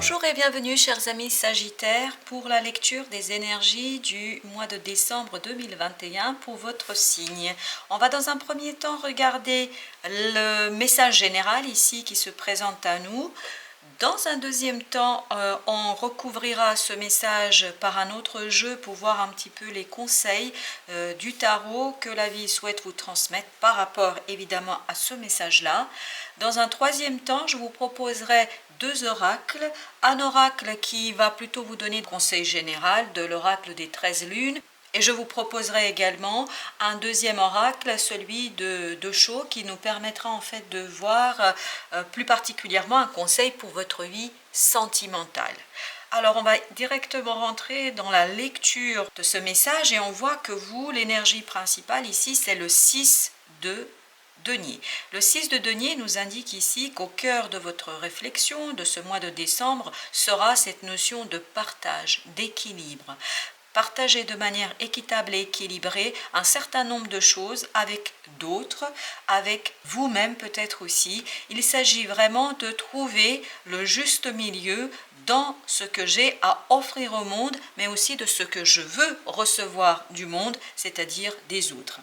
Bonjour et bienvenue chers amis Sagittaires pour la lecture des énergies du mois de décembre 2021 pour votre signe. On va dans un premier temps regarder le message général ici qui se présente à nous. Dans un deuxième temps, on recouvrira ce message par un autre jeu pour voir un petit peu les conseils du tarot que la vie souhaite vous transmettre par rapport évidemment à ce message-là. Dans un troisième temps, je vous proposerai deux oracles. Un oracle qui va plutôt vous donner le conseil général de l'oracle des 13 lunes. Et je vous proposerai également un deuxième oracle, celui de Chaux, qui nous permettra en fait de voir plus particulièrement un conseil pour votre vie sentimentale. Alors on va directement rentrer dans la lecture de ce message et on voit que vous, l'énergie principale ici, c'est le 6 de Denier. Le 6 de Denier nous indique ici qu'au cœur de votre réflexion de ce mois de décembre sera cette notion de partage, d'équilibre. Partager de manière équitable et équilibrée un certain nombre de choses avec d'autres, avec vous-même peut-être aussi. Il s'agit vraiment de trouver le juste milieu dans ce que j'ai à offrir au monde, mais aussi de ce que je veux recevoir du monde, c'est-à-dire des autres.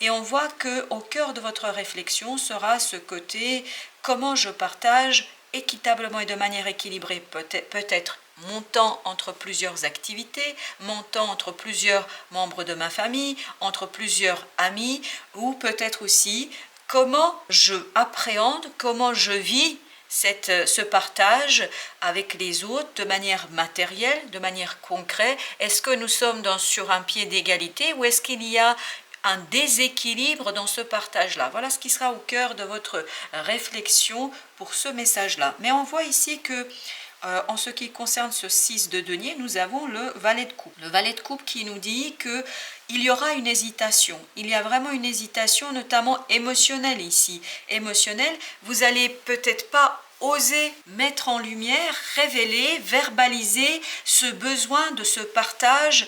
Et on voit qu'au cœur de votre réflexion sera ce côté comment je partage équitablement et de manière équilibrée peut-être mon temps entre plusieurs activités, mon temps entre plusieurs membres de ma famille, entre plusieurs amis, ou peut-être aussi comment je appréhende, comment je vis ce partage avec les autres de manière matérielle, de manière concrète. Est-ce que nous sommes sur un pied d'égalité ou est-ce qu'il y a un déséquilibre dans ce partage-là? Voilà ce qui sera au cœur de votre réflexion pour ce message-là. Mais on voit ici que en ce qui concerne ce 6 de denier, nous avons le valet de coupe. Le valet de coupe qui nous dit qu'il y aura une hésitation. Il y a vraiment une hésitation, notamment émotionnelle ici. Émotionnelle, vous allez peut-être pas oser mettre en lumière, révéler, verbaliser ce besoin de ce partage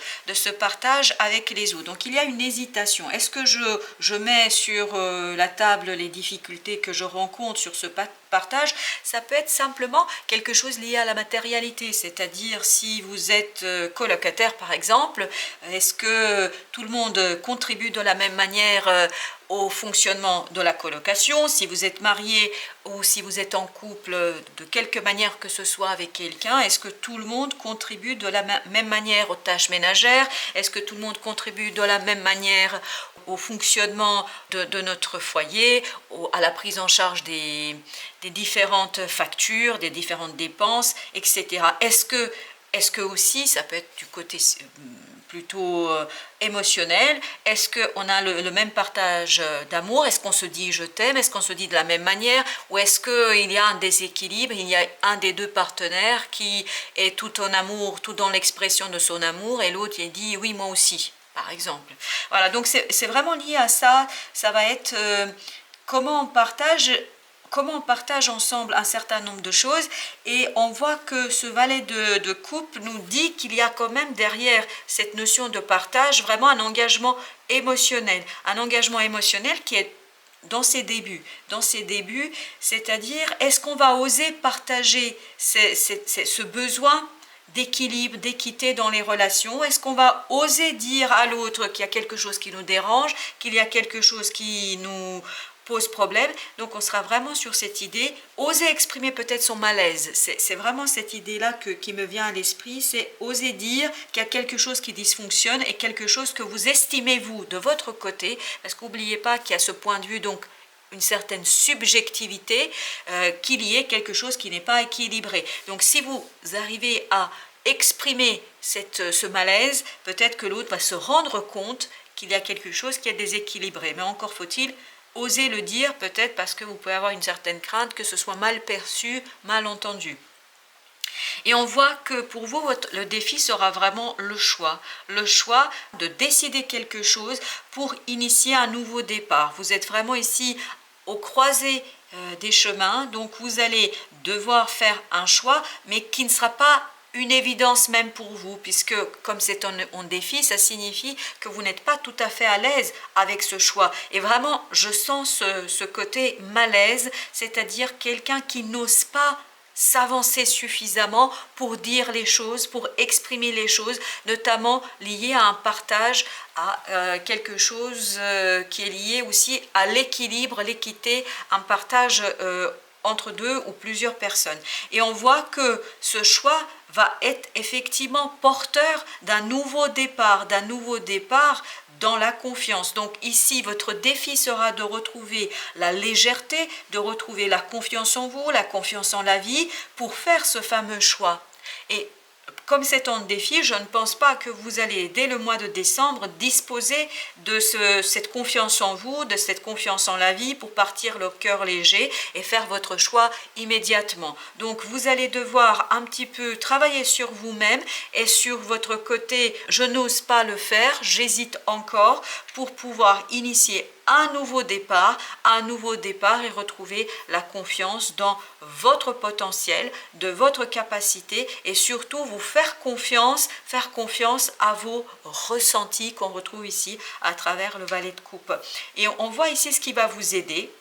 avec les autres. Donc il y a une hésitation. Est-ce que je mets sur la table les difficultés que je rencontre sur ce partage? Ça peut être simplement quelque chose lié à la matérialité, c'est-à-dire si vous êtes colocataire par exemple, est-ce que tout le monde contribue de la même manière au fonctionnement de la colocation? Si vous êtes marié ou si vous êtes en couple de quelque manière que ce soit avec quelqu'un, est-ce que tout le monde contribue de la même manière aux tâches ménagères? Est-ce que tout le monde contribue de la même manière au fonctionnement de notre foyer, à la prise en charge des différentes factures, des différentes dépenses, etc. Est-ce que aussi, ça peut être du côté plutôt émotionnel, est-ce qu'on a le même partage d'amour? Est-ce qu'on se dit je t'aime? Est-ce qu'on se dit de la même manière? Ou est-ce qu'il y a un déséquilibre? Il y a un des deux partenaires qui est tout en amour, tout dans l'expression de son amour, et l'autre il dit oui moi aussi, par exemple. Voilà, donc c'est vraiment lié à ça. Ça va être comment on partage ensemble un certain nombre de choses, et on voit que ce valet de coupe nous dit qu'il y a quand même derrière cette notion de partage vraiment un engagement émotionnel qui est dans ses débuts, c'est-à-dire est-ce qu'on va oser partager ce besoin d'équilibre, d'équité dans les relations? Est-ce qu'on va oser dire à l'autre qu'il y a quelque chose qui nous dérange, qu'il y a quelque chose qui nous pose problème? Donc on sera vraiment sur cette idée, oser exprimer peut-être son malaise. C'est vraiment cette idée-là qui me vient à l'esprit, c'est oser dire qu'il y a quelque chose qui dysfonctionne et quelque chose que vous estimez vous de votre côté, parce qu'oubliez pas qu'il y a ce point de vue, donc une certaine subjectivité, qu'il y ait quelque chose qui n'est pas équilibré. Donc si vous arrivez à exprimer ce malaise, peut-être que l'autre va se rendre compte qu'il y a quelque chose qui est déséquilibré. Mais encore faut-il oser le dire, peut-être parce que vous pouvez avoir une certaine crainte que ce soit mal perçu, mal entendu. Et on voit que pour vous, le défi sera vraiment le choix de décider quelque chose pour initier un nouveau départ. Vous êtes vraiment ici au croisé des chemins, donc vous allez devoir faire un choix, mais qui ne sera pas une évidence même pour vous, puisque comme c'est un défi, ça signifie que vous n'êtes pas tout à fait à l'aise avec ce choix. Et vraiment, je sens ce côté malaise, c'est-à-dire quelqu'un qui n'ose pas s'avancer suffisamment pour dire les choses, pour exprimer les choses, notamment liées à un partage, à quelque chose qui est lié aussi à l'équilibre, l'équité, un partage entre deux ou plusieurs personnes. Et on voit que ce choix va être effectivement porteur d'un nouveau départ dans la confiance. Donc ici, votre défi sera de retrouver la légèreté, de retrouver la confiance en vous, la confiance en la vie pour faire ce fameux choix. Et comme c'est un défi, je ne pense pas que vous allez, dès le mois de décembre, disposer de cette confiance en vous, de cette confiance en la vie pour partir le cœur léger et faire votre choix immédiatement. Donc, vous allez devoir un petit peu travailler sur vous-même et sur votre côté « je n'ose pas le faire, j'hésite encore » pour pouvoir initier un nouveau départ et retrouver la confiance dans votre potentiel, de votre capacité et surtout vous faire confiance à vos ressentis qu'on retrouve ici à travers le valet de coupe. Et on voit ici ce qui va vous aider.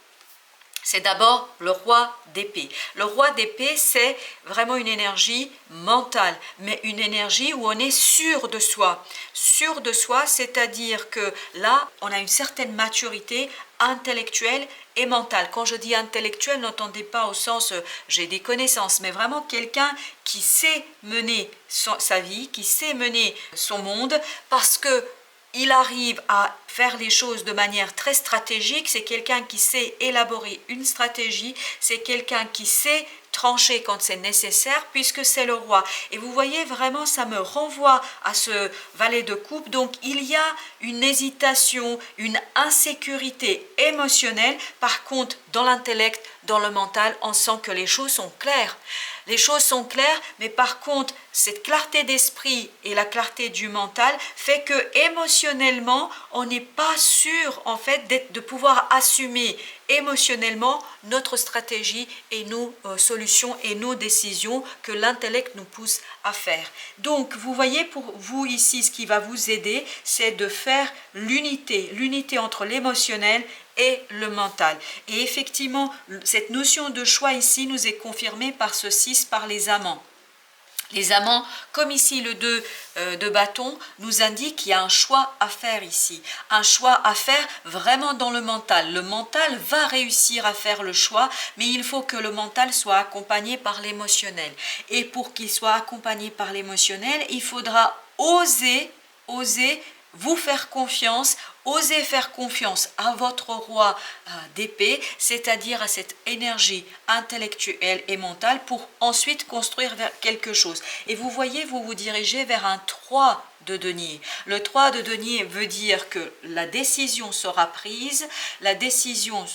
C'est d'abord le roi d'épée. Le roi d'épée, c'est vraiment une énergie mentale, mais une énergie où on est sûr de soi. Sûr de soi, c'est-à-dire que là, on a une certaine maturité intellectuelle et mentale. Quand je dis intellectuelle, n'entendez pas au sens j'ai des connaissances, mais vraiment quelqu'un qui sait mener sa vie, qui sait mener son monde, parce que il arrive à faire les choses de manière très stratégique, c'est quelqu'un qui sait élaborer une stratégie, c'est quelqu'un qui sait trancher quand c'est nécessaire puisque c'est le roi. Et vous voyez vraiment, ça me renvoie à ce valet de coupe. Donc il y a une hésitation, une insécurité émotionnelle. Par contre, dans l'intellect, dans le mental, on sent que les choses sont claires. Les choses sont claires, mais par contre, cette clarté d'esprit et la clarté du mental fait que émotionnellement, on n'est pas sûr en fait de pouvoir assumer émotionnellement notre stratégie et nos solutions et nos décisions que l'intellect nous pousse à faire. Donc, vous voyez pour vous ici, ce qui va vous aider, c'est de faire l'unité entre l'émotionnel et le mental. Et effectivement, cette notion de choix ici nous est confirmée par ce 6, par les amants. Les amants, comme ici le 2 de bâton, nous indique qu'il y a un choix à faire ici. Un choix à faire vraiment dans le mental. Le mental va réussir à faire le choix, mais il faut que le mental soit accompagné par l'émotionnel. Et pour qu'il soit accompagné par l'émotionnel, il faudra oser vous faire confiance, osez faire confiance à votre roi d'épée, c'est-à-dire à cette énergie intellectuelle et mentale pour ensuite construire quelque chose. Et vous voyez, vous vous dirigez vers un 3 de denier. Le 3 de denier veut dire que la décision sera prise, la décision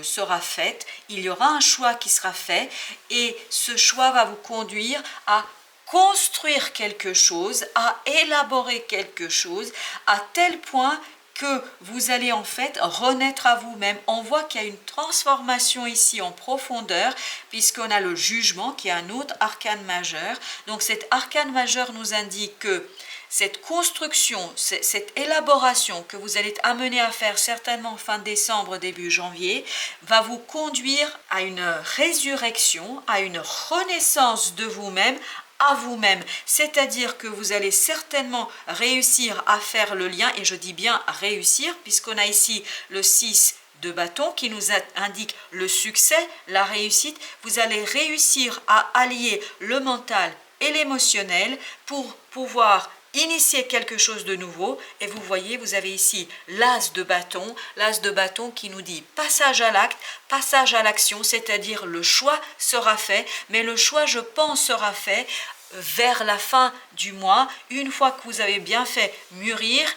sera faite, il y aura un choix qui sera fait et ce choix va vous conduire à construire quelque chose, à élaborer quelque chose, à tel point que vous allez en fait renaître à vous-même. On voit qu'il y a une transformation ici en profondeur, puisqu'on a le jugement qui est un autre arcane majeur. Donc cet arcane majeur nous indique que cette construction, cette élaboration que vous allez être amené à faire certainement fin décembre, début janvier, va vous conduire à une résurrection, à une renaissance de vous-même, à vous-même, c'est-à-dire que vous allez certainement réussir à faire le lien, et je dis bien réussir, puisqu'on a ici le 6 de bâton qui nous indique le succès, la réussite. Vous allez réussir à allier le mental et l'émotionnel pour pouvoir initier quelque chose de nouveau. Et vous voyez, vous avez ici l'as de bâton qui nous dit passage à l'acte, passage à l'action, c'est-à-dire le choix sera fait, mais le choix, je pense, sera fait vers la fin du mois, une fois que vous avez bien fait mûrir,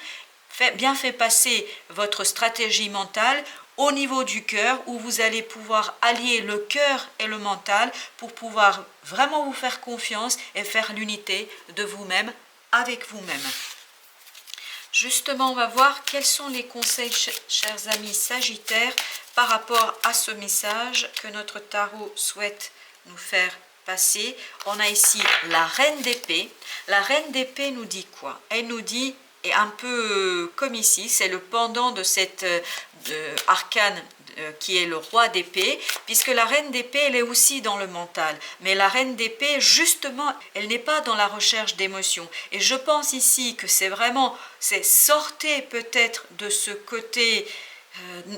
bien fait passer votre stratégie mentale au niveau du cœur, où vous allez pouvoir allier le cœur et le mental pour pouvoir vraiment vous faire confiance et faire l'unité de vous-même avec vous-même. Justement, on va voir quels sont les conseils, chers amis Sagittaires, par rapport à ce message que notre tarot souhaite nous faire passer. On a ici la reine d'épée. La reine d'épée nous dit quoi? Elle nous dit, et un peu comme ici, c'est le pendant de cette arcane qui est le roi d'épée, puisque la reine d'épée, elle est aussi dans le mental. Mais la reine d'épée, justement, elle n'est pas dans la recherche d'émotions. Et je pense ici que c'est vraiment, c'est sortez peut-être de ce côté,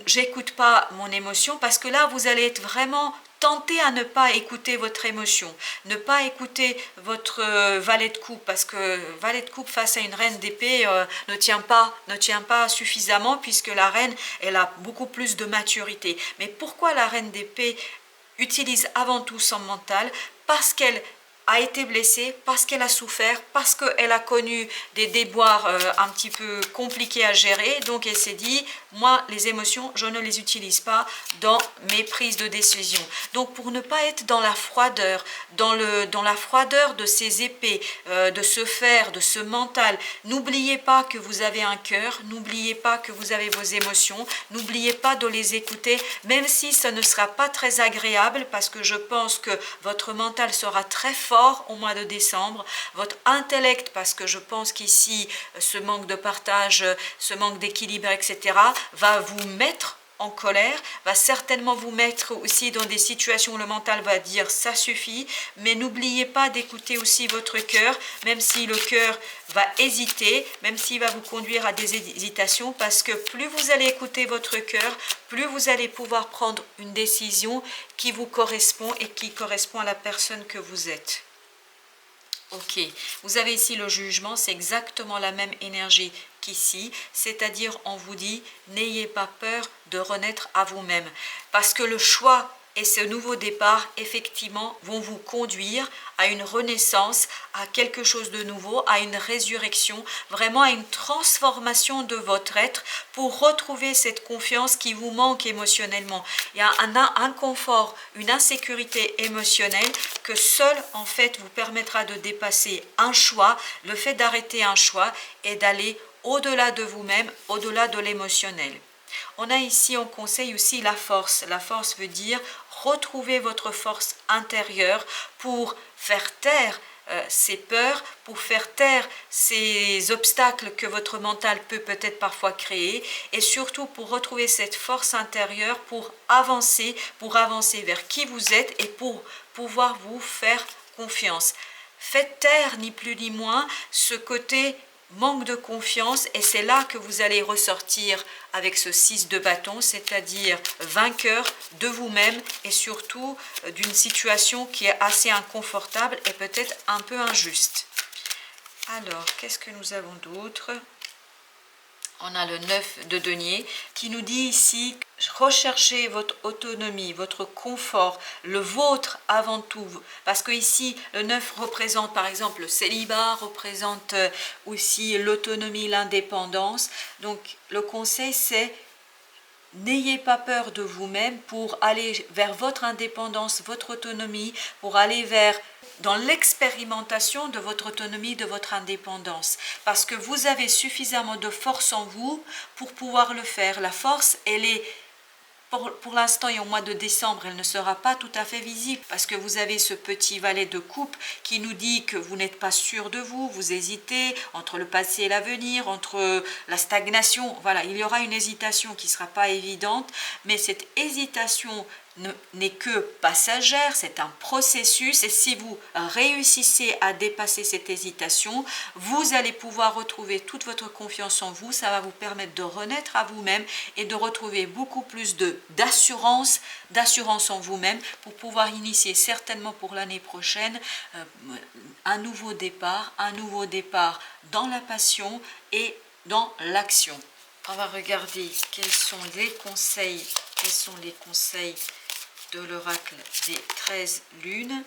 j'écoute pas mon émotion, parce que là, vous allez être vraiment tenté à ne pas écouter votre émotion, ne pas écouter votre valet de coupe, parce que valet de coupe face à une reine d'épée ne tient pas suffisamment, puisque la reine, elle a beaucoup plus de maturité. Mais pourquoi la reine d'épée utilise avant tout son mental? Parce qu'elle a été blessée, parce qu'elle a souffert, parce qu'elle a connu des déboires un petit peu compliqués à gérer. Donc elle s'est dit, moi les émotions, je ne les utilise pas dans mes prises de décision. Donc pour ne pas être dans la froideur, dans la froideur de ces épées, de ce fer, de ce mental, n'oubliez pas que vous avez un cœur, n'oubliez pas que vous avez vos émotions, n'oubliez pas de les écouter, même si ça ne sera pas très agréable, parce que je pense que votre mental sera très fort au mois de décembre, votre intellect, parce que je pense qu'ici ce manque de partage, ce manque d'équilibre, etc., va vous mettre en colère, va certainement vous mettre aussi dans des situations où le mental va dire ça suffit, mais n'oubliez pas d'écouter aussi votre cœur, même si le cœur va hésiter, même s'il va vous conduire à des hésitations, parce que plus vous allez écouter votre cœur, plus vous allez pouvoir prendre une décision qui vous correspond et qui correspond à la personne que vous êtes. Ok, vous avez ici le jugement, c'est exactement la même énergie qu'ici, c'est-à-dire on vous dit, n'ayez pas peur de renaître à vous-même, parce que le choix et ce nouveau départ, effectivement, vont vous conduire à une renaissance, à quelque chose de nouveau, à une résurrection, vraiment à une transformation de votre être pour retrouver cette confiance qui vous manque émotionnellement. Il y a un inconfort, une insécurité émotionnelle que seul, en fait, vous permettra de dépasser un choix, le fait d'arrêter un choix et d'aller au-delà de vous-même, au-delà de l'émotionnel. On a ici en conseil aussi la force. La force veut dire retrouver votre force intérieure pour faire taire ces peurs, pour faire taire ces obstacles que votre mental peut peut-être parfois créer, et surtout pour retrouver cette force intérieure pour avancer vers qui vous êtes et pour pouvoir vous faire confiance. Faites taire ni plus ni moins ce côté manque de confiance, et c'est là que vous allez ressortir avec ce 6 de bâton, c'est-à-dire vainqueur de vous-même et surtout d'une situation qui est assez inconfortable et peut-être un peu injuste. Alors, qu'est-ce que nous avons d'autre? On a le 9 de denier qui nous dit ici, recherchez votre autonomie, votre confort, le vôtre avant tout. Parce que ici, le 9 représente par exemple le célibat, représente aussi l'autonomie, l'indépendance. Donc le conseil c'est, n'ayez pas peur de vous-même pour aller vers votre indépendance, votre autonomie, pour aller vers dans l'expérimentation de votre autonomie, de votre indépendance. Parce que vous avez suffisamment de force en vous pour pouvoir le faire. La force, elle est, pour l'instant et au mois de décembre, elle ne sera pas tout à fait visible parce que vous avez ce petit valet de coupe qui nous dit que vous n'êtes pas sûr de vous, vous hésitez entre le passé et l'avenir, entre la stagnation. Voilà, il y aura une hésitation qui ne sera pas évidente, mais cette hésitation n'est que passagère, c'est un processus, et si vous réussissez à dépasser cette hésitation, vous allez pouvoir retrouver toute votre confiance en vous, ça va vous permettre de renaître à vous-même et de retrouver beaucoup plus d'assurance en vous-même pour pouvoir initier certainement pour l'année prochaine un nouveau départ dans la passion et dans l'action. On va regarder quels sont les conseils de l'oracle des 13 lunes.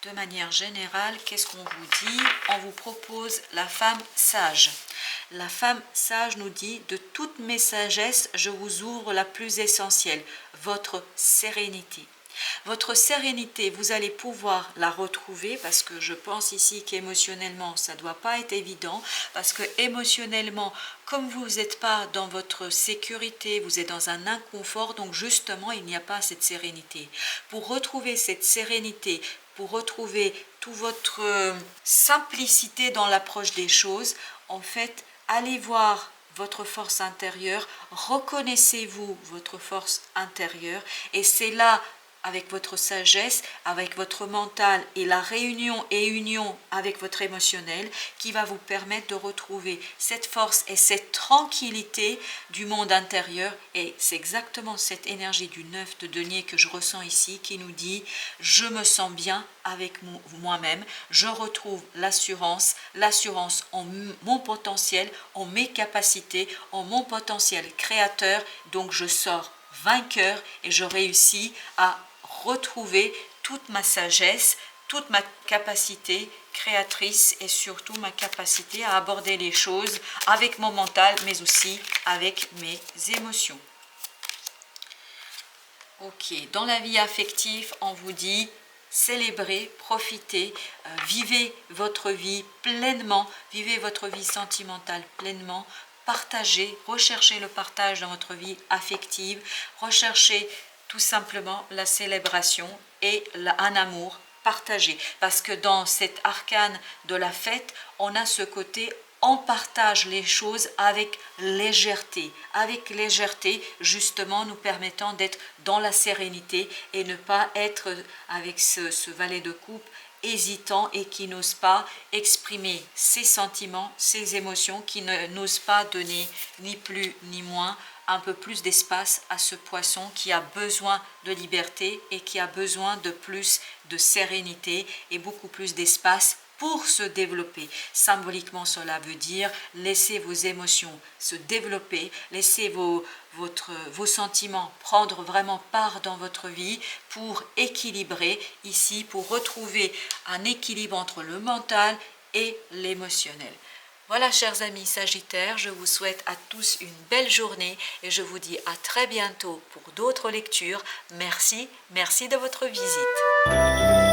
De manière générale, qu'est-ce qu'on vous dit? On vous propose la femme sage. La femme sage nous dit, de toutes mes sagesses, je vous ouvre la plus essentielle, votre sérénité. Votre sérénité, vous allez pouvoir la retrouver parce que je pense ici qu'émotionnellement, ça ne doit pas être évident parce que émotionnellement, comme vous n'êtes pas dans votre sécurité, vous êtes dans un inconfort, donc justement, il n'y a pas cette sérénité. Pour retrouver cette sérénité, pour retrouver toute votre simplicité dans l'approche des choses, en fait, allez voir votre force intérieure, reconnaissez-vous votre force intérieure et c'est là avec votre sagesse, avec votre mental et la réunion et union avec votre émotionnel qui va vous permettre de retrouver cette force et cette tranquillité du monde intérieur. Et c'est exactement cette énergie du 9 de denier que je ressens ici qui nous dit « je me sens bien avec moi-même, je retrouve l'assurance en mon potentiel, en mes capacités, en mon potentiel créateur, donc je sors vainqueur et je réussis à retrouver toute ma sagesse, toute ma capacité créatrice et surtout ma capacité à aborder les choses avec mon mental mais aussi avec mes émotions. » Ok, dans la vie affective, on vous dit célébrez, profitez, vivez votre vie pleinement, vivez votre vie sentimentale pleinement, partagez, recherchez le partage dans votre vie affective, recherchez tout simplement la célébration et un amour partagé. Parce que dans cet arcane de la fête, on a ce côté, on partage les choses avec légèreté justement nous permettant d'être dans la sérénité et ne pas être avec ce valet de coupe hésitant et qui n'ose pas exprimer ses sentiments, ses émotions, qui n'ose pas donner ni plus ni moins un peu plus d'espace à ce poisson qui a besoin de liberté et qui a besoin de plus de sérénité et beaucoup plus d'espace pour se développer. Symboliquement, cela veut dire laissez vos émotions se développer, laissez vos sentiments prendre vraiment part dans votre vie pour équilibrer ici, pour retrouver un équilibre entre le mental et l'émotionnel. Voilà, chers amis Sagittaires, je vous souhaite à tous une belle journée et je vous dis à très bientôt pour d'autres lectures. Merci de votre visite.